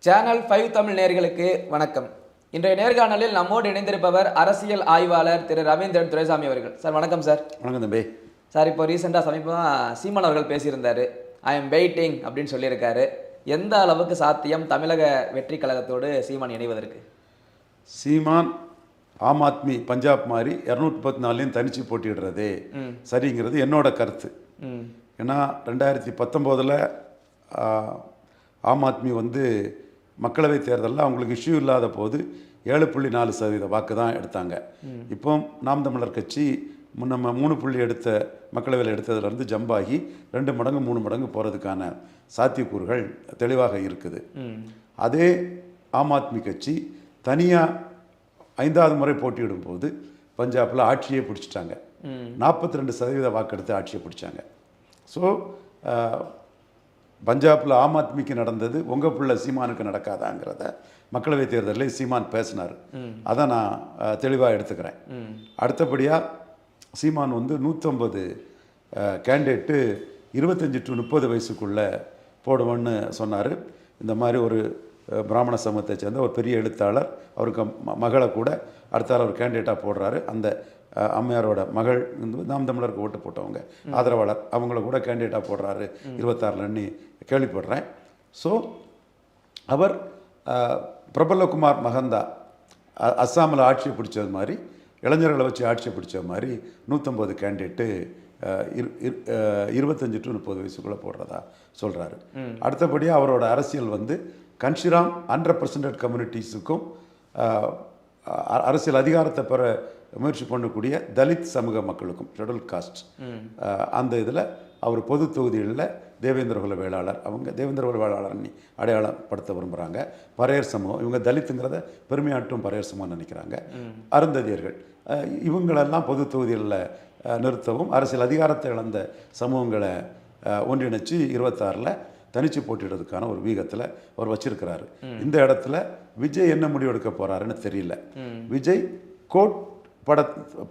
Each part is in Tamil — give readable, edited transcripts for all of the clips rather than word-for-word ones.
சேனல் 5 தமிழ் நேயர்களுக்கு வணக்கம். இன்றைய நேர்காணலில் நம்மோடு இணைந்திருப்பவர் அரசியல் ஆய்வாளர் திரு ரவீந்திரன் துரைசாமி அவர்கள். சார் வணக்கம் சார். வணக்கம் தம்பி. சார் இப்போ ரீசெண்டாக சமீபமாக சீமான் அவர்கள் பேசியிருந்தார். ஐ எம் வெயிட்டிங் அப்படின்னு சொல்லியிருக்காரு. எந்த அளவுக்கு சாத்தியம் தமிழக வெற்றி கழகத்தோடு சீமான் இணைவதற்கு? சீமான் ஆம் ஆத்மி பஞ்சாப் மாதிரி 214 தனிச்சு போட்டிடுறதே சரிங்கிறது என்னோட கருத்து. ஏன்னா 2019 ஆம் ஆத்மி மக்களவை தேர்தலில் அவங்களுக்கு இஷ்யூ இல்லாத போது 7.4% வாக்கு தான் எடுத்தாங்க. இப்போ நாம் தமிழர் கட்சி நம்ம 3 எடுத்த மக்களவையில் எடுத்ததுலேருந்து ஜம்பாகி 2 மடங்கு 3 மடங்கு போகிறதுக்கான சாத்தியக்கூறுகள் தெளிவாக இருக்குது. அதே ஆம் ஆத்மி கட்சி தனியாக 5வது முறை போட்டியிடும் போது பஞ்சாபில் ஆட்சியை பிடிச்சிட்டாங்க. 42% வாக்கெடுத்து ஆட்சியை பிடிச்சாங்க. ஸோ பஞ்சாபில் ஆம் ஆத்மிக்கு நடந்தது உங்கள் பிள்ளை சீமானுக்கு நடக்காதாங்கிறத மக்களவை தேர்தலில் சீமான் பேசினார். அதை நான் தெளிவாக எடுத்துக்கிறேன். அடுத்தபடியாக சீமான் 150 கேண்டிடேட்டு 25 to 30 வயசுக்குள்ளே போடுவோன்னு சொன்னார். இந்த மாதிரி ஒரு பிராமண சமூகத்தை சேர்ந்த ஒரு பெரிய எழுத்தாளர், அவருக்கு மகளை கூட அடுத்தால ஒரு கேண்டிடேட்டாக போடுறாரு. அந்த அம்மையாரோட மகள் நாம் தமிழருக்கு ஓட்டு போட்டவங்க ஆதரவாளர், அவங்கள கூட கேண்டிடேட்டாக போடுறாரு 26 கேள்விப்படுறேன். ஸோ அவர் பிரபலகுமார் மகந்தா அஸ்ஸாமில் ஆட்சியை பிடிச்சது மாதிரி, இளைஞர்களை வச்சு ஆட்சியை பிடிச்ச மாதிரி 150 கேண்டிடேட்டு 25 to 30 வயசுக்குள்ளே போடுறதா சொல்கிறாரு. அடுத்தபடியாக அவரோட அரசியல் கன்ஷிராம் 100% கம்யூனிட்டிஸுக்கும் அரசியல் அதிகாரத்தை பெற முயற்சி பண்ணக்கூடிய தலித் சமூக மக்களுக்கும், ஷெட்யூல் காஸ்ட், அந்த இதில் அவர் பொது தொகுதிகளில் தேவேந்திரகுல வேளாளர், அவங்க தேவேந்திரகுல வேளாளர் அடையாளப்படுத்த விரும்புகிறாங்க. பறையர் சமூகம், இவங்க தலித்துங்கிறத பெருமையாட்டும் பறையர் சமூகம் நினைக்கிறாங்க. அருந்ததியர்கள், இவங்களெல்லாம் பொது தொகுதிகளில் நிறுத்தவும் அரசியல் அதிகாரத்தை இழந்த சமூகங்களை ஒன்றிணைச்சு 26 தனிச்சு போட்டிடுறதுக்கான ஒரு வீகத்தில் அவர் வச்சிருக்கிறாரு. இந்த இடத்துல விஜய் என்ன முடிவு எடுக்க போகிறாருன்னு தெரியல. விஜய் கோட்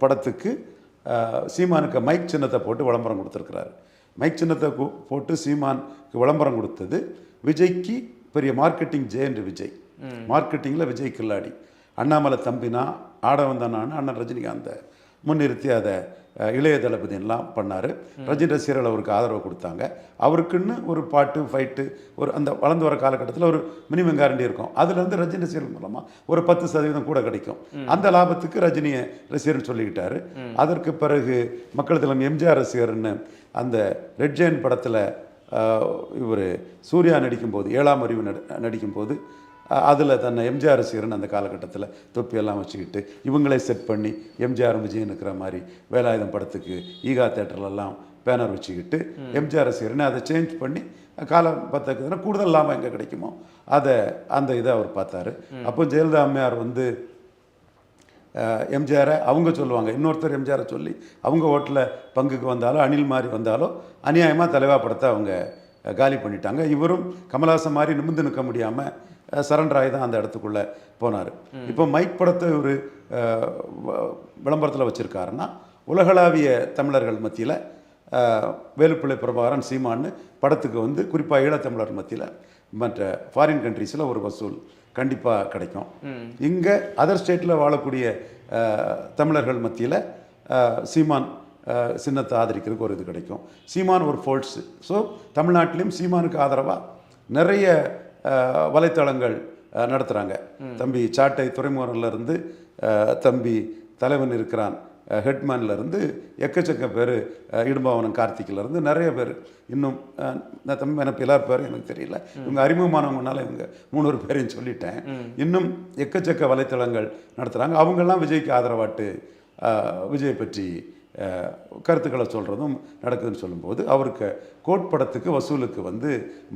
படத்துக்கு சீமானுக்கு மைக் சின்னத்தை போட்டு விளம்பரம் கொடுத்துருக்கிறாரு. மைக் சின்னத்தை போட்டு சீமானுக்கு விளம்பரம் கொடுத்தது விஜய்க்கு பெரிய மார்க்கெட்டிங் ஜெயண்ட். விஜய் மார்க்கெட்டிங்கில் விஜய் கில்லாடி. அண்ணாமலை தம்பினா ஆட வந்தானான்னு அண்ணன் ரஜினிகாந்தை முன்னிறுத்தி அதை இளைய தளபதியெல்லாம் பண்ணார். ரஜினி ரசிகர்கள் அவருக்கு ஆதரவு கொடுத்தாங்க. அவருக்குன்னு ஒரு பாட்டு ஃபைட்டு ஒரு அந்த வளர்ந்து வர காலகட்டத்தில் ஒரு மினிமம் கேரண்டி இருக்கும். அதுலேருந்து ரஜினி ரசிகர்கள் மூலமாக ஒரு 10% கூட கிடைக்கும். அந்த லாபத்துக்கு ரஜினியை ரசிகர்னு சொல்லிக்கிட்டாரு. அதற்கு பிறகு மக்கள் திலம் எம்ஜிஆர் ரசிகர்னு அந்த ரெட் ஜெயின் படத்தில் இவர் சூர்யா நடிக்கும்போது, 7ஆம் அறிவு நடிக்கும்போது அதில் தன்னை எம்ஜிஆர் ரசிகர்னு அந்த காலகட்டத்தில் தொப்பியெல்லாம் வச்சுக்கிட்டு இவங்களே செட் பண்ணி எம்ஜிஆர் விஜயன் இருக்கிற மாதிரி வேலாயுதம் படத்துக்கு ஈகா தேட்டர்லெல்லாம் பேனர் வச்சுக்கிட்டு எம்ஜிஆர் ரசிகர்னு அதை சேஞ்ச் பண்ணி காலம் பார்த்துக்குதுன்னா கூடுதல் லாபம் எங்கே கிடைக்குமோ அந்த இதை அவர் பார்த்தாரு. அப்போ ஜெயலலிதா அம்மையார் எம்ஜிஆரை அவங்க சொல்லுவாங்க, இன்னொருத்தர் எம்ஜிஆரை சொல்லி அவங்க ஓட்டில் பங்குக்கு வந்தாலோ அணில் மாதிரி வந்தாலோ அநியாயமாக தலைவா படத்தை அவங்க காலி பண்ணிட்டாங்க. இவரும் கமல்ஹாசன் மாதிரி நிமிர்ந்து நிற்க முடியாமல் சரண்டர் ஆகி தான் அந்த இடத்துக்குள்ளே போனார். இப்போ மைக் படத்தை ஒரு விளம்பரத்தில் வச்சுருக்காருன்னா உலகளாவிய தமிழர்கள் மத்தியில் வேலுப்பிள்ளை பிரபாகரன் சீமான்னு படத்துக்கு குறிப்பாக ஈழத்தமிழர் மத்தியில் மற்ற ஃபாரின் கண்ட்ரீஸில் ஒரு வசூல் கண்டிப்பாக கிடைக்கும். இங்கே அதர் ஸ்டேட்டில் வாழக்கூடிய தமிழர்கள் மத்தியில் சீமான் சின்னத்தை ஆதரிக்கிறதுக்கு ஒரு இது கிடைக்கும். சீமான் ஒரு ஃபோல்ட்ஸு. ஸோ தமிழ்நாட்டிலையும் சீமானுக்கு ஆதரவாக நிறைய வலைத்தளங்கள் நடத்துகிறாங்க. தம்பி சாட்டை துறைமுகன்லேருந்து தம்பி தலைவன் இருக்கிறான் ஹெட்மேன்லேருந்து எக்கச்சக்க பேர், இடும்பாவனம் கார்த்திகிலேருந்து நிறைய பேர், இன்னும் தம்பி எனக்கு எல்லார் பேரும் எனக்கு தெரியல, இவங்க அறிமுகமானவங்கனால இவங்க 3 பேரையும் சொல்லிட்டேன். இன்னும் எக்கச்சக்க வலைத்தளங்கள் நடத்துகிறாங்க. அவங்கெல்லாம் விஜய்க்கு ஆதரவாட்டு விஜய் பற்றி கருத்துக்களை சொல்கிறதும் நடக்குதுன்னு சொல்லும்போது அவருக்கு கோட் படத்துக்கு வசூலுக்கு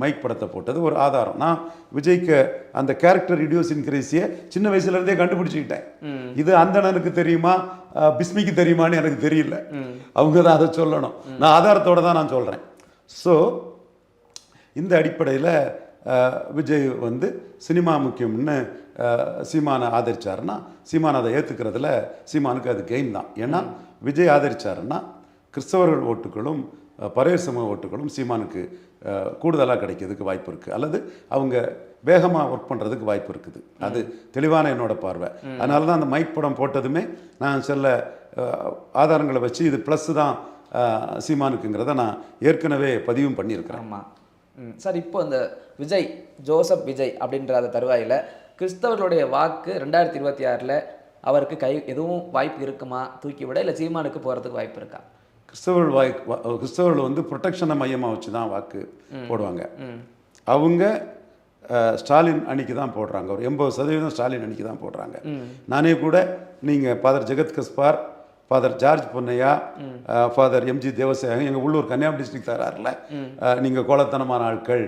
மைக் படத்தை போட்டது ஒரு ஆதாரம். நான் விஜய்க்கு அந்த கேரக்டர் இடியோசின்கிரேசியை சின்ன வயசுலேருந்தே கண்டுபிடிச்சிக்கிட்டேன். இது அந்தணனுக்கு தெரியுமா பிஸ்மிக்கு தெரியுமான்னு எனக்கு தெரியல. அவங்க தான் அதை சொல்லணும். நான் ஆதாரத்தோடு தான் நான் சொல்கிறேன். ஸோ இந்த அடிப்படையில் விஜய் சினிமா முக்கியம்னு சீமானை ஆதரிச்சாருன்னா சீமான் அதை ஏற்றுக்கிறதுல சீமானுக்கு அது கெயின் தான். ஏன்னா விஜய் ஆதரிச்சாருன்னா கிறிஸ்தவர்கள் ஓட்டுகளும் பறையர் சமூக ஓட்டுகளும் சீமானுக்கு கூடுதலாக கிடைக்கிறதுக்கு வாய்ப்பு இருக்குது, அல்லது அவங்க வேகமாக ஒர்க் பண்ணுறதுக்கு வாய்ப்பு இருக்குது. அது தெளிவான என்னோட பார்வை. அதனால தான் அந்த மைக் படம் போட்டதுமே நான் சில ஆதாரங்களை வச்சு இது ப்ளஸ் தான் சீமானுக்குங்கிறத நான் ஏற்கனவே பதிவும் பண்ணியிருக்கிறேன். ஆமாம். சார், இப்போ இந்த ஜோசப் விஜய் அப்படின்ற அந்த தருவாயில் கிறிஸ்தவர்களுடைய வாக்கு 2026 அவருக்கு எதுவும் வாய்ப்பு இருக்குமா தூக்கி விட, இல்லை சீமானுக்கு போகிறதுக்கு வாய்ப்பு இருக்கா? கிறிஸ்தவர்கள் வந்து ப்ரொடெக்ஷனை மையமாக வச்சு தான் வாக்கு போடுவாங்க. அவங்க ஸ்டாலின் அணிக்கு தான் போடுறாங்க. ஒரு 80% ஸ்டாலின் அணிக்கு தான் போடுறாங்க. நானே கூட நீங்கள் father Jagath Gaspar, father George Ponnaiah, father MG Devasekaran, எங்கள் உள்ளூர் கன்னியாகுமரி டிஸ்ட்ரிக்ட் தராரில் நீங்கள் கோலத்தனமான ஆட்கள்,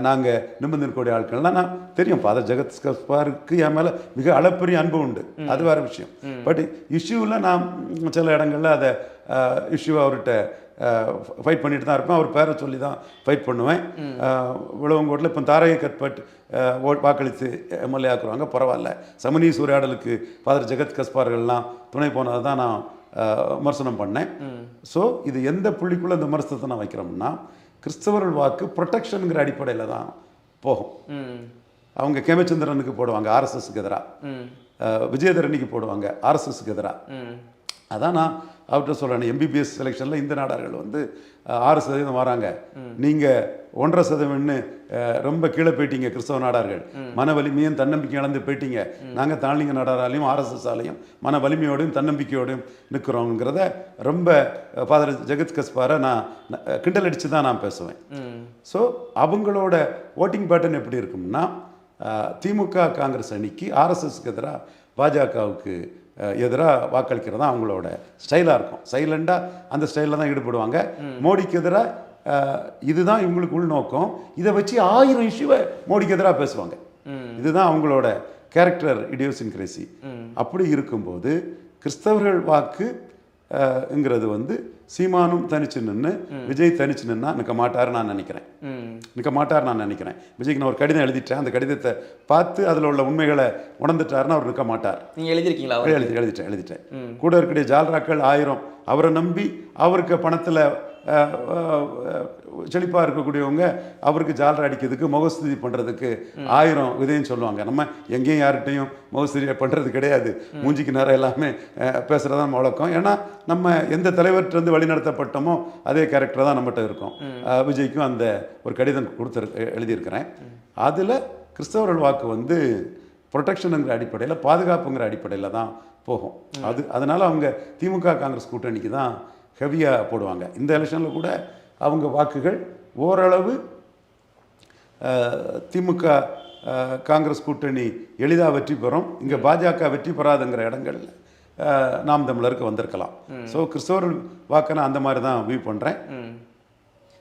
நாங்கள் நிபந்தனக்கூடிய ஆட்கள்லாம் நான் தெரியும். ஃபாதர் ஜெகத் கஸ்பாருக்கு என் மேலே மிக அளப்பரிய அன்பு உண்டு, அது வேறு விஷயம். பட் இஷ்யூவில் நான் சில இடங்களில் அதை இஷ்யூவை அவர்கிட்ட ஃபைட் பண்ணிட்டு தான் இருப்பேன். அவர் பேரை சொல்லி தான் ஃபைட் பண்ணுவேன். விளவங்கோட்டில் இப்போ தாரகை கட்பட் வாக்களித்து எம்எல்ஏ ஆக்குறாங்க, பரவாயில்ல. சமணி சூறையாடலுக்கு ஃபாதர் ஜெகத் கஸ்பார்கள்லாம் துணை போனதை தான் நான் விமர்சனம் பண்ணேன். ஸோ இது எந்த புள்ளிக்குள்ளே இந்த விமர்சனத்தை நான் வைக்கிறோம்னா, கிறிஸ்தவர்கள் வாக்கு ப்ரொடெக்ஷனுங்கிற அடிப்படையில் தான் போகும். அவங்க கேமச்சந்திரனுக்கு போடுவாங்க ஆர்எஸ்எஸ்க்கு எதிராக, விஜயதரணிக்கு போடுவாங்க ஆர்எஸ்எஸ்க்கு எதிராக. அதான் நான் அவர்கிட்ட சொல்கிறேன், எம்பிபிஎஸ் செலெக்ஷனில் இந்த நாடார்கள் வந்து 6% வராங்க, நீங்கள் 1.5% ரொம்ப கீழே போயிட்டீங்க. கிறிஸ்தவ நாடார்கள் மன வலிமையும் தன்னம்பிக்கை இழந்து போயிட்டீங்க. நாங்கள் தாழ்லிங்க நாடாராலையும் ஆர்எஸ்எஸ்ஸாலையும் மன வலிமையோடையும் தன்னம்பிக்கையோடையும் நிற்கிறோங்கிறத ரொம்ப ஃபாதர் ஜெகத் கஸ்பாரை நான் கிண்டல் அடித்து தான் நான் பேசுவேன். ஸோ அவங்களோட ஓட்டிங் பேட்டர்ன் எப்படி இருக்கும்னா, திமுக காங்கிரஸ் அணிக்கு ஆர்எஸ்எஸ்க்கு எதிராக பாஜகவுக்கு எதிராக வாக்களிக்கிறது தான் அவங்களோட ஸ்டைலாக இருக்கும். சைலண்டாக அந்த ஸ்டைலில் தான் ஈடுபடுவாங்க. மோடிக்கு எதிராக இதுதான் இவங்களுக்கு உள்நோக்கம். இதை வச்சு 1000 இஷ்யூவை மோடிக்கு எதிராக பேசுவாங்க. இதுதான் அவங்களோட கேரக்டர் இடியோசின்கிரசி. அப்படி இருக்கும்போது கிறிஸ்தவர்கள் வாக்குங்கிறது வந்து சீமானும் தனிச்சு நின்று விஜய் தனிச்சு நின்னா நிற்க மாட்டார் நான் நினைக்கிறேன். விஜய்க்கு நான் ஒரு கடிதம் எழுதிட்டேன். அந்த கடிதத்தை பார்த்து அதில் உள்ள உண்மைகளை உணர்ந்துட்டாருன்னா அவர் நிற்க மாட்டார். நீங்கள் எழுதிருக்கீங்களா? எழுதிட்டேன். கூட இருக்கக்கூடிய ஜால்ராக்கள் 1000 அவரை நம்பி அவருக்கு பணத்தில் செழிப்பாக இருக்கக்கூடியவங்க அவருக்கு ஜாலரை அடிக்கிறதுக்கு முகஸ்துதி பண்ணுறதுக்கு 1000 இதையும் சொல்லுவாங்க. நம்ம எங்கேயும் யார்கிட்டையும் முகஸ்துதி பண்ணுறது கிடையாது. மூஞ்சிக்கு நேரம் எல்லாமே பேசுகிறது தான் வழக்கம். ஏன்னா நம்ம எந்த தலைவர்கிட்டருந்து வழிநடத்தப்பட்டோமோ அதே கேரக்டர் தான் நம்மகிட்ட இருக்கும். விஜய்க்கும் அந்த ஒரு கடிதம் எழுதியிருக்கிறேன். அதில் கிறிஸ்தவர்கள் வாக்கு வந்து ப்ரொடெக்ஷனுங்கிற அடிப்படையில், பாதுகாப்புங்கிற அடிப்படையில் தான் போகும். அதனால் அவங்க திமுக காங்கிரஸ் கூட்டணிக்கு தான் ஹெவியாக போடுவாங்க. இந்த எலெக்ஷனில் கூட அவங்க வாக்குகள் ஓரளவு திமுக காங்கிரஸ் கூட்டணி எளிதாக வெற்றி பெறும். இங்கே பாஜக வெற்றி பெறாதுங்கிற இடங்களில் நாம் தமிழருக்கு வந்திருக்கலாம். ஸோ கிறிஸ்தவர்கள் வாக்கை நான் அந்த மாதிரி தான் வியூ பண்ணுறேன்.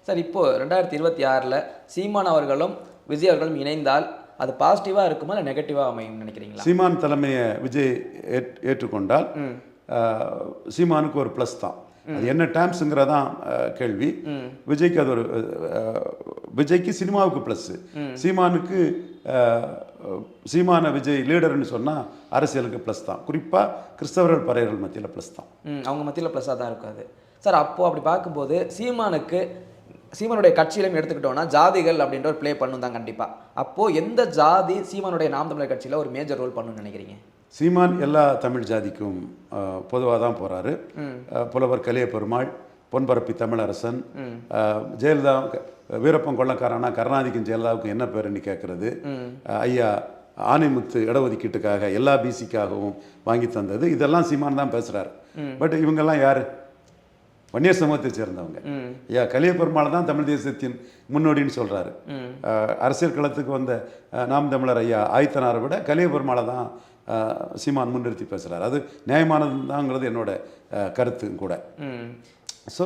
சார், இப்போது 2026 சீமான் அவர்களும் விஜய் அவர்களும் இணைந்தால் அது பாசிட்டிவாக இருக்குமா இல்லை நெகட்டிவாக அமையும் நினைக்கிறீங்களா? சீமான் தலைமையை விஜய் ஏற்றுக்கொண்டால் சீமானுக்கு ஒரு ப்ளஸ் தான். அது என்ன டேர்ம்ஸுங்கிறதான் கேள்வி. விஜய்க்கு அது ஒரு விஜய்க்கு சினிமாவுக்கு ப்ளஸ்ஸு, சீமானுக்கு சீமான விஜய் லீடர்னு சொன்னால் அரசியலுக்கு ப்ளஸ் தான். குறிப்பாக கிறிஸ்தவர்கள் பறையர்கள் மத்தியில் ப்ளஸ் தான். அவங்க மத்தியில் ப்ளஸ்ஸாக தான் இருக்காது சார். அப்போது அப்படி பார்க்கும்போது சீமானுடைய கட்சியிலும் எடுத்துக்கிட்டோன்னா ஜாதிகள் அப்படின்ற ஒரு ப்ளே பண்ணும் தான் கண்டிப்பாக. அப்போது எந்த ஜாதி சீமானுடைய நாம் தமிழர் கட்சியில் ஒரு மேஜர் ரோல் பண்ணுன்னு நினைக்கிறீங்க? சீமான் எல்லா தமிழ் ஜாதிக்கும் பொதுவாக தான் போகிறாரு. புலவர் கலிய பெருமாள், பொன்பரப்பி தமிழரசன், ஜெயலலிதா, வீரப்பன் கொள்ளக்காரனா கருணாநிதிக்கும் ஜெயலலிதாவுக்கும் என்ன பேருன்னு கேட்குறது, ஐயா ஆணைமுத்து இடஒதுக்கீட்டுக்காக எல்லா பிசிக்காகவும் வாங்கி தந்தது, இதெல்லாம் சீமான் தான் பேசுகிறாரு. பட் இவங்கெல்லாம் யார்? வன்னியர் சமூகத்தை சேர்ந்தவங்க. ஐயா கலிய பெருமாள் தான் தமிழ் தேசத்தின் முன்னோடின்னு சொல்கிறாரு. அரசியல் களத்துக்கு வந்த நாம் தமிழர் ஐயா ஆயத்தனாரை விட கலிய பெருமாளை தான் சீமான் முன்னிறுத்தி பேசுகிறார். அது நியாயமானது தாங்கிறது என்னோட கருத்து கூட. ஸோ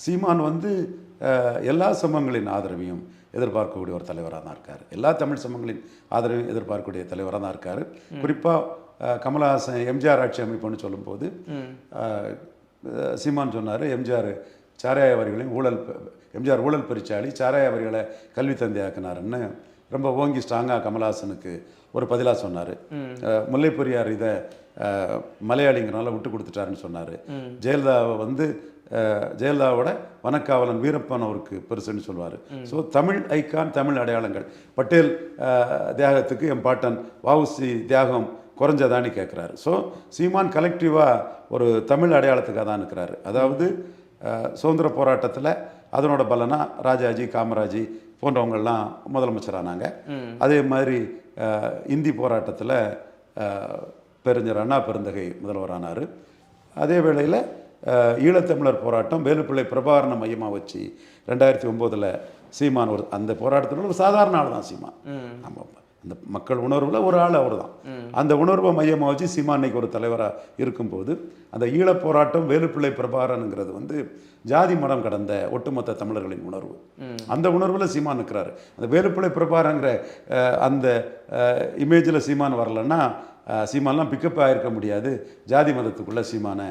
சீமான் வந்து எல்லா சமூகங்களின் ஆதரவையும் எதிர்பார்க்கக்கூடிய ஒரு தலைவராக தான் இருக்கார். எல்லா தமிழ் சமூகங்களின் ஆதரவையும் எதிர்பார்க்கக்கூடிய தலைவராக தான் இருக்கார். குறிப்பாக கமலஹாசன் எம்ஜிஆர் ஆட்சி அமைப்புன்னு சொல்லும்போது சீமான் சொன்னார், எம்ஜிஆர் சாராய வரிகளையும் எம்ஜிஆர் ஊழல் பெருச்சாளி, சாராய வரிகளை கல்வி தந்தையாக்குனாருன்னு ரொம்ப ஓங்கி ஸ்ட்ராங்காக கமலஹாசனுக்கு ஒரு பதிலாக சொன்னார். முல்லைப்பெரியார் இதை மலையாளிங்கிறனால விட்டு கொடுத்துட்டாருன்னு சொன்னார். ஜெயலலிதாவை வந்து ஜெயலலிதாவோட வனக்காவலன் வீரப்பன் அவருக்கு பெருசுன்னு சொல்லுவார். ஸோ தமிழ் ஐக்கான், தமிழ் அடையாளங்கள். பட்டேல் தியாகத்துக்கு என் பாட்டன் வஉசி தியாகம் குறைஞ்சதான்னு கேட்குறாரு. ஸோ சீமான் கலெக்டிவாக ஒரு தமிழ் அடையாளத்துக்காக தான் இருக்கிறாரு. அதாவது சுதந்திர போராட்டத்தில் அதனோட பலனா ராஜாஜி, காமராஜி போன்றவங்கள்லாம் முதலமைச்சரானாங்க. அதே மாதிரி இந்தி போராட்டத்தில் பெருஞ்சர் அண்ணா பெருந்தகை முதல்வரானார். அதே வேளையில் ஈழத்தமிழர் போராட்டம் வேலுப்பிள்ளை பிரபாகரனை மையமாக வச்சு 2009 சீமான் அந்த போராட்டத்தில் ஒரு சாதாரண ஆள் தான் சீமான். நம்ம அந்த மக்கள் உணர்வில் ஒரு ஆள் அவர் தான். அந்த உணர்வை மையமாக வச்சு சீமான் இன்னைக்கு ஒரு தலைவராக இருக்கும்போது அந்த ஈழப் போராட்டம் வேலுப்பிள்ளை பிரபாகரனுங்கிறது ஜாதி மடம் கடந்த ஒட்டுமொத்த தமிழர்களின் உணர்வு. அந்த உணர்வில் சீமான் இருக்கிறாரு. அந்த வேலுப்பிள்ளை பிரபாகரங்கிற அந்த இமேஜில் சீமான் வரலன்னா சீமான்லாம் பிக்கப் ஆகிருக்க முடியாது. ஜாதி மதத்துக்குள்ளே சீமானை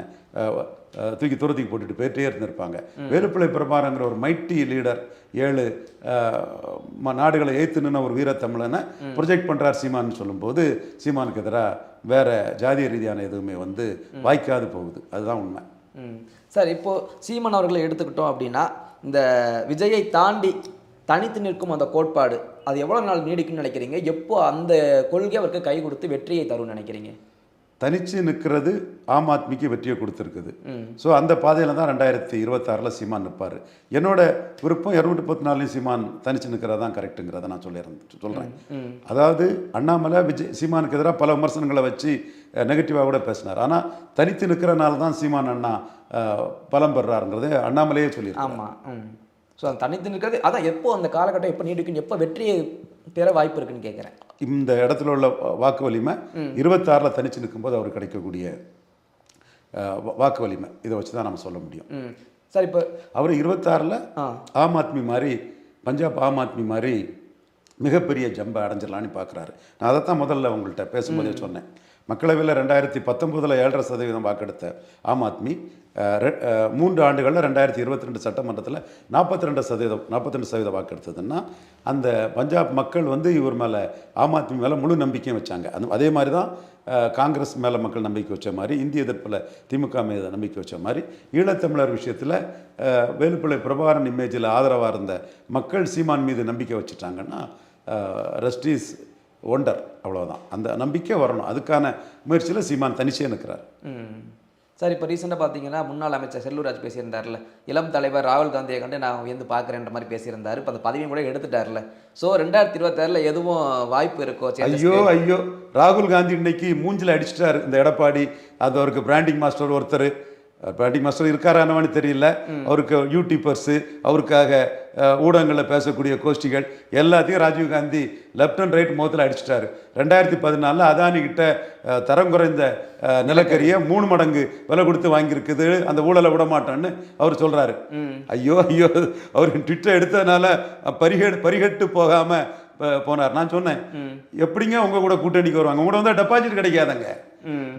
தூக்கி துரத்துக்கு போட்டுட்டு போயிட்டே இருந்திருப்பாங்க. வேலுப்பிள்ளை பிரபாகரங்கிற ஒரு மைட்டி லீடர், 7 நாடுகளை ஏற்று நின்ன ஒரு வீரத்தமிழனை ப்ரொஜெக்ட் பண்ணுறார் சீமான்னு சொல்லும்போது சீமானுக்கு எதிராக வேற ஜாதிய ரீதியான எதுவுமே வாய்க்காது போகுது. அதுதான் உண்மை. சார், இப்போது சீமான் அவர்களை எடுத்துக்கிட்டோம் அப்படின்னா இந்த விஜயை தாண்டி தனித்து நிற்கும் அந்த கோட்பாடு அது எவ்வளோ நாள் நீடிக்கும்னு நினைக்கிறீங்க? எப்போ அந்த கொள்கை அவருக்கு கை கொடுத்து வெற்றியை தரும்னு நினைக்கிறீங்க? தனிச்சு நிற்கிறது ஆம் ஆத்மிக்கு வெற்றியை கொடுத்துருக்குது. ஸோ அந்த பாதையில் தான் 2026 சீமான் நிற்பார். என்னோட விருப்பம் 214 சீமான் தனிச்சு நிற்கிறதா தான் கரெக்டுங்கிறத நான் சொல்கிறேன். அதாவது அண்ணாமலை சீமானுக்கு எதிராக பல விமர்சனங்களை வச்சு நெகட்டிவாக கூட பேசினார். ஆனால் தனித்து நிற்கிறனால தான் சீமான் அண்ணா பலம் பெறாருங்கிறது அண்ணாமலையே சொல்லியிருக்காங்க. ஆமாம். ஸோ அந்த தனித்து நிற்கிறது அதான் எப்போ அந்த காலகட்டம் எப்போ நீடிக்கும், எப்போ வெற்றியை பெற வாய்ப்பு இருக்குன்னு கேட்குறேன். இந்த இடத்துல உள்ள வாக்கு வலிமை 26 தனிச்சு நிற்கும்போது அவருக்கு கிடைக்கக்கூடிய வாக்கு வலிமை இதை வச்சு தான் நம்ம சொல்ல முடியும். சார், இப்போ அவர் 26 ஆம் ஆத்மி மாதிரி, பஞ்சாப் ஆம் ஆத்மி மாதிரி மிகப்பெரிய ஜம்பை அடைஞ்சிடலான்னு பார்க்குறாரு. நான் அதை தான் முதல்ல உங்கள்கிட்ட பேசும்போதே சொன்னேன். மக்களவையில் 2019 7.5% வாக்கெடுத்த ஆம் ஆத்மி 3 ஆண்டுகளில் 2022 சட்டமன்றத்தில் 42% வாக்கெடுத்ததுன்னா அந்த பஞ்சாப் மக்கள் இவர் மேலே ஆம் ஆத்மி மேலே முழு நம்பிக்கையும் வச்சாங்க. அதே மாதிரி தான் காங்கிரஸ் மேலே மக்கள் நம்பிக்கை வச்ச மாதிரி, இந்திய எதிர்ப்பில் திமுக மீது நம்பிக்கை வச்ச மாதிரி, ஈழத்தமிழர் விஷயத்தில் வேலுப்பிள்ளை பிரபாகரன் இமேஜில் ஆதரவாக இருந்த மக்கள் சீமான் மீது நம்பிக்கை வச்சுட்டாங்கன்னா ரெஸ்ட் இஸ் ஒண்டர். அவ்வளோதான். அந்த நம்பிக்கை வரணும். அதுக்கான முயற்சியில் சீமான் தனிச்சே நிற்கிறார். சார், இப்போ ரீசெண்டாக பார்த்தீங்கன்னா முன்னாள் அமைச்சர் செல்லூர்ராஜ் பேசியிருந்தார்ல, இளம் தலைவர் ராகுல் காந்தியை கண்டு நான் வந்து பார்க்குறேன்ற மாதிரி பேசியிருந்தார். இப்போ அந்த பதவியும் கூட எடுத்துட்டார்ல. ஸோ 2026 எதுவும் வாய்ப்பு இருக்கோ? ஐயோ ராகுல் காந்தி இன்னைக்கு மூஞ்சில் அடிச்சிட்டாரு இந்த எடப்பாடி. அது அவருக்கு பிராண்டிங் மாஸ்டர் ஒருத்தர், பிராண்டிங் மாஸ்டர் இருக்காரானவான்னு தெரியல, அவருக்கு யூடியூபர்ஸு, அவருக்காக ஊடகங்களில் பேசக்கூடிய கோஷ்டிகள் எல்லாத்தையும் ராஜீவ்காந்தி லெஃப்ட் அண்ட் ரைட் முகத்தில் அடிச்சிட்டாரு. 2014 அதானி கிட்ட தரம் குறைந்த நிலக்கரியை 3 மடங்கு விலை கொடுத்து வாங்கியிருக்குது, அந்த ஊழலை விட மாட்டோன்னு அவர் சொல்கிறாரு. ஐயோ அவர் ட்விட்டர் எடுத்ததுனால பரிகட்டு போகாமல் போனார். நான் சொன்னேன், எப்படிங்க உங்க கூட கூட்டணிக்கு வருவாங்க? உங்களோட வந்தால் டெபாசிட் கிடைக்காதங்க.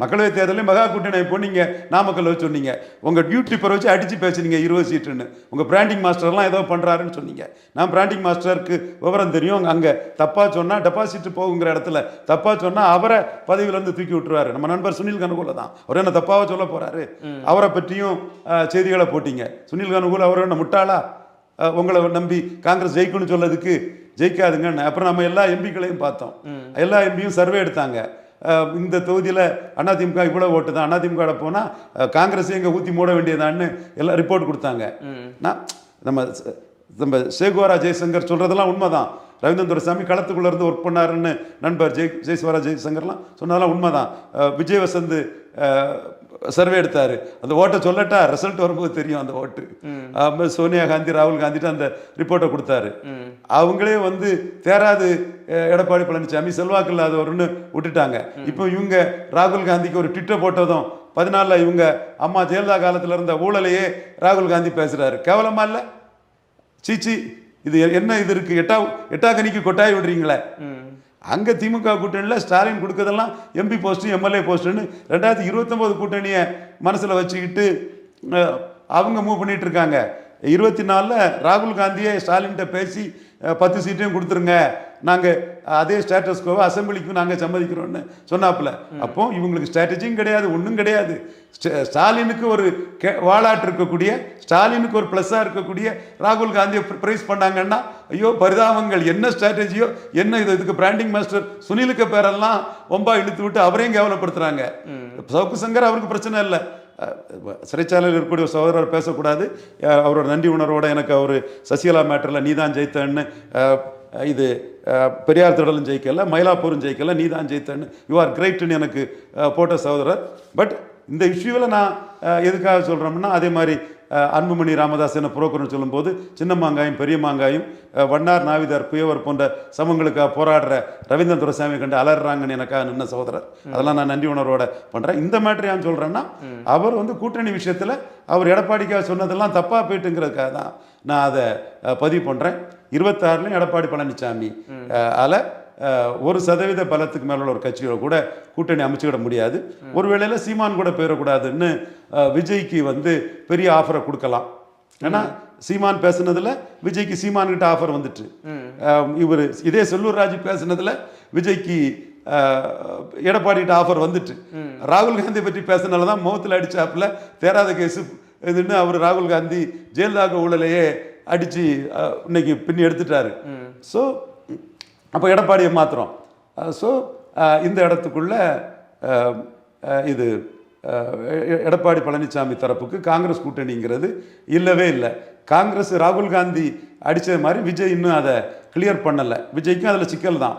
மக்களவை தேர்தலையும் மகா கூட்டணி இப்போ நீங்கள் நாமக்கல் வச்சு சொன்னீங்க, உங்கள் யூடியூப்பரை வச்சு அடித்து பேசுனீங்க 20 சீட்டுன்னு. உங்கள் பிராண்டிங் மாஸ்டர்லாம் ஏதோ பண்ணுறாருன்னு சொன்னீங்க. நான் பிராண்டிங் மாஸ்டருக்கு விவரம் தெரியும். அங்கே தப்பாக சொன்னால் டெபாசிட் போகுங்கிற இடத்துல தப்பாக சொன்னால் அவரை பதவியிலேருந்து தூக்கி விட்டுருவாரு. நம்ம நண்பர் சுனில் கனுகூல தான். அவர் என்ன தப்பாக சொல்ல போகிறாரு? அவரை பற்றியும் செய்திகளை போட்டீங்க. சுனில் கனுகூல் அவர் என்ன முட்டாளா? உங்களை நம்பி காங்கிரஸ் ஜெயிக்கும்னு சொல்லதுக்கு ஜெயிக்காதுங்கன்னு. அப்புறம் நம்ம எல்லா எம்பிக்களையும் பார்த்தோம். எல்லா எம்பியும் சர்வே எடுத்தாங்க. இந்த தொகுதியில் அதிமுக இவ்வளோ ஓட்டு தான், அதிமுக போனால் காங்கிரஸ் எங்கே ஊற்றி மூட வேண்டியதான்னு எல்லாம் ரிப்போர்ட் கொடுத்தாங்க. நம்ம சேகுவாரா ஜெய்சங்கர் சொல்கிறதெல்லாம் உண்மைதான். ரவீந்திரன் துரைசாமி களத்துக்குள்ளே இருந்து ஒர்க் பண்ணாருன்னு நண்பர் ஜெய்ஸ்வரா ஜெய்சங்கர்லாம் சொன்னதெல்லாம் உண்மைதான். விஜய் வசந்த் சர்வே எடுத்தார். அந்த ஓட்டை சொல்லட்டா, ரிசல்ட் வரும்போது தெரியும் அந்த ஓட்டு. சோனியா காந்தி ராகுல் காந்திட்டு அந்த ரிப்போர்ட்டை கொடுத்தாரு. அவங்களே தேராது எடப்பாடி பழனிசாமி செல்வாக்கு இல்லாதவர்னு விட்டுட்டாங்க. இப்போ இவங்க ராகுல் காந்திக்கு ஒரு ட்விட்டர் போட்டதும் 14 இவங்க அம்மா ஜெயலலிதா காலத்தில் இருந்த ஊழலையே ராகுல் காந்தி பேசுறாரு. கேவலமா இல்லை? சீச்சி, இது என்ன இது இருக்கு? எட்டா கனிக்கு கொட்டாய் விடுறீங்களே. அங்கே திமுக கூட்டணியில் ஸ்டாலின் கொடுக்கறதெல்லாம் எம்பி போஸ்ட்டு எம்எல்ஏ போஸ்ட்டுன்னு 2029 கூட்டணியை மனசில் வச்சுக்கிட்டு அவங்க மூவ் பண்ணிட்டு இருக்காங்க. 24 ராகுல் காந்தியை ஸ்டாலின்கிட்ட பேசி 10 சீட்டையும் கொடுத்துருங்க, நாங்கள் அதே ஸ்டேட்டஸ் கோவை அசம்பிளிக்கும் நாங்கள் சம்மதிக்கிறோம்னு சொன்னாப்புல. அப்போ இவங்களுக்கு ஸ்ட்ராட்டஜியும் கிடையாது, ஒன்றும் கிடையாது. ஸ்டாலினுக்கு ஒரு வாலாட்டு இருக்கக்கூடிய, ஸ்டாலினுக்கு ஒரு ப்ளஸ்ஸாக இருக்கக்கூடிய ராகுல் காந்தியை ப்ரைஸ் பண்ணாங்கன்னா ஐயோ பரிதாபங்கள், என்ன ஸ்ட்ராட்டஜியோ என்ன இதுக்கு பிராண்டிங் மாஸ்டர் சுனிலுக்கு பேரெல்லாம் ரொம்ப இழுத்து விட்டு அவரையும் கேவலப்படுத்துகிறாங்க. சவுக்கு சங்கர் அவருக்கு பிரச்சனை இல்லை, சிறைச்சாலையில் இருக்கக்கூடிய சகோதரர் பேசக்கூடாது, அவரோட நன்றி உணர்வோட எனக்கு அவர் சசிகலா மேட்டரில் நீ தான் ஜெயித்தன்னு, இது பெரியார் திடலும் ஜெயிக்கல, மயிலாப்பூரும் ஜெயிக்கல, நீ தான் ஜெயித்தன்னு, யூ ஆர் கிரேட்னு எனக்கு போட்ட சகோதரர். பட் இந்த இஷ்யூவில் நான் எதுக்காக சொல்கிறோம்னா, அதே மாதிரி அன்புமணி ராமதாஸ் என்ன புரோக்கர்னு சொல்லும்போது சின்ன மாங்காயும் பெரிய மாங்காயும் வண்ணார் நாவிதார் குயவர் போன்ற சமங்களுக்காக போராடுற ரவீந்திரன் துரைசாமி கண்டு அலறாங்கன்னு எனக்காக நின்ன சகோதரர். அதெல்லாம் நான் நன்றி உணர்வோட பண்ணுறேன். இந்த மேட்ரு ஏன் சொல்கிறேன்னா, அவர் கூட்டணி விஷயத்தில் அவர் எடப்பாடிக்காக சொன்னதெல்லாம் தப்பாக போயிட்டுங்கிறதுக்காக தான் நான் அதை பதிவு பண்ணுறேன். 26லையும் எடப்பாடி பழனிசாமி அதில் 1% பலத்துக்கு மேலே ஒரு கட்சியோட கூட கூட்டணி அமைச்சுக்கிட முடியாது. ஒரு வேளையில் சீமான் கூட போயிடக்கூடாதுன்னு விஜய்க்கு பெரிய ஆஃபரை கொடுக்கலாம். ஏன்னா சீமான் பேசுனதுல விஜய்க்கு சீமான்கிட்ட ஆஃபர் வந்துட்டு, இவர் இதே செல்லூர் ராஜு பேசுனதுல விஜய்க்கு எடப்பாடிகிட்ட ஆஃபர் வந்துட்டு, ராகுல் காந்தி பற்றி பேசுனதுல தான் முகத்தில் அடிச்சாப்புல தேராத கேஸு இதுன்னு அவர் ராகுல் காந்தி ஜெயலலிதா ஊழலையே அடித்து இன்னைக்கு பின்னி எடுத்துட்டாரு. ஸோ அப்போ எடப்பாடியை மாத்திரம். ஸோ இந்த இடத்துக்குள்ள இது எடப்பாடி பழனிசாமி தரப்புக்கு காங்கிரஸ் கூட்டணிங்கிறது இல்லவே இல்லை. காங்கிரஸ் ராகுல் காந்தி அடித்தது மாதிரி விஜய் இன்னும் அதை கிளியர் பண்ணலை. விஜய்க்கும் அதில் சிக்கல் தான்.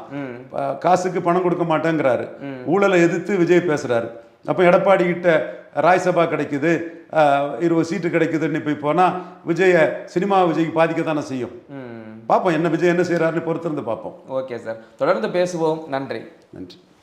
காசுக்கு பணம் கொடுக்க மாட்டேங்கிறாரு, ஊழலை எதிர்த்து விஜய் பேசுகிறாரு. அப்போ எடப்பாடி கிட்ட ராஜ்சபா கிடைக்குது, 20 சீட்டு கிடைக்குதுன்னு இப்போ போனால் விஜயை சினிமா விஜய்க்கு பாதிக்கத்தானே செய்யும். பார்ப்போம் என்ன விஜய் என்ன செய்கிறாருன்னு பொறுத்திருந்து பார்ப்போம். ஓகே சார், தொடர்ந்து பேசுவோம். நன்றி. நன்றி.